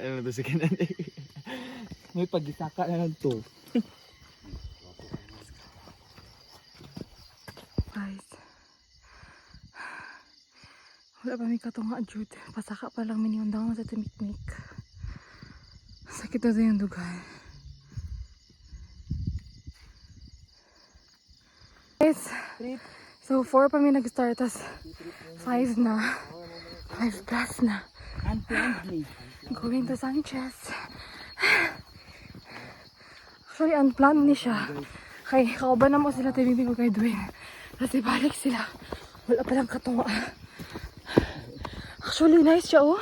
ano to sa kanan. May pagisaka na lang to. Guys. Wala pa may katunga, Jude. Pasaka pa lang miniundang sa timikmik. Sakit na yung dugan. Guys, so 4 pa may nag-start, tas 5 na. 5 plus na. Going to Sanchez. Actually, unplanned ni siya. Kay kauban na mo sila timibig ko kay Dwayne. Kasi balik sila. Wala palang katunga. Actually, nice siya, oh.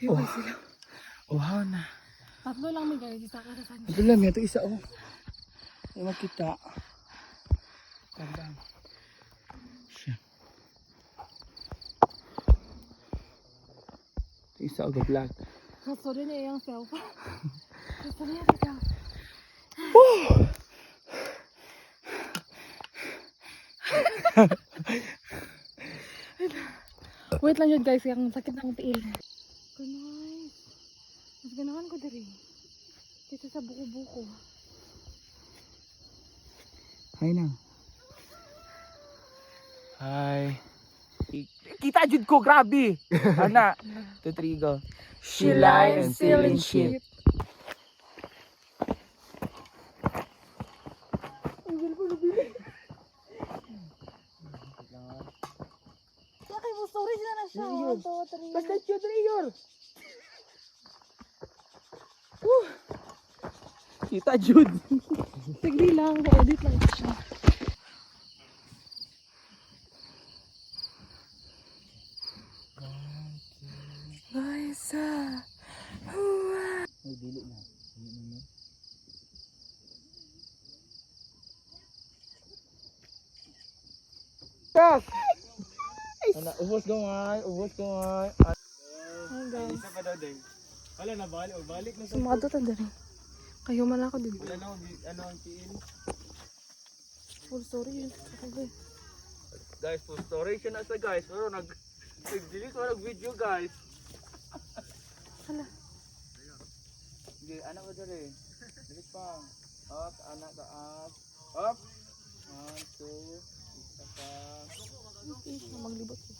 Ayun kayo sila. Wow na. Tatlo lang may guys, isa ka sa Sanchez. Ito lang, ito isa oh. Hindi makita. Tandaan. Siya. Ito isa oh, vlog. Sorry na yung self. Sorry na self. Wait lang yun guys, yung sakit ng tiil. Kunay. Mas ganahan ko diri. Dito sa buko-buko. Hi na. Hi. Kita jud ko, grabe. Ana. 2, 3, go. She lies, stealing shit. Kaya mo story sila na siya. 1, 2, 3. Basta jud Rayor. Kita jud. Tigli lang, edit lang siya. Guys, May dili na. Yes! Ana, ubos ko nga, ubos ko nga. hi guys. Isa pa daw din. Wala na balik na sa Sumado ta diri. Kayo man ako din. wala na ano ang tiin. Full story yun. Okay. Guys, full story siya na sa guys. Pero nag-delete ko nag-video guys. Hala. Sige, anak ko dali. Delete pa. Up, anak taas. Up. 1, 2, isa pa. Maglibot ko.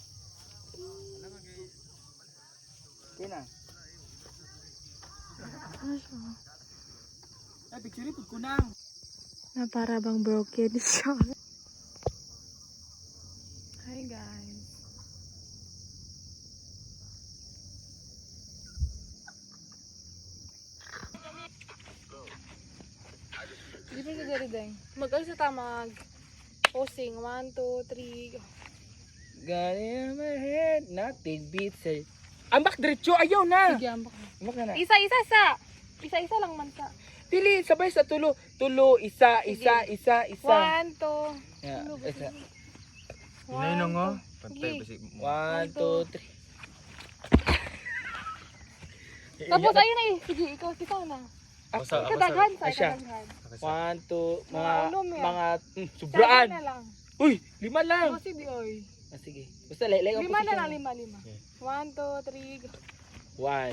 Okay na. Ano siya? Ay, picture ipod ko na. Na para bang broken siya. Hi guys. Di ba sa dali deng? Mag-alis sa tamag. Posing. 1, 2, 3. Got it in my head, nothing beats it. Ambak diretso, ayaw na. Sige, ambak. Ambak na na. Isa-isa sa. Isa-isa lang man sa. Dili, sabay sa tulo. Tulo, isa. 1, 2. Yeah, isa. Inay na nga. Pantay basi. 1, 2, 3. Tapos ayun na eh. Sige, ikaw kita na. Basta Kadaghan sa Asya. kadaghan. 1, 2, Mga ulo mo yan. mga Sobraan. sobraan. Na lang. Uy, 5 lang. Kasi di oy. Ah, sige. Basta like ang 5 na lang, position. 5. 1, 2, 3. 1,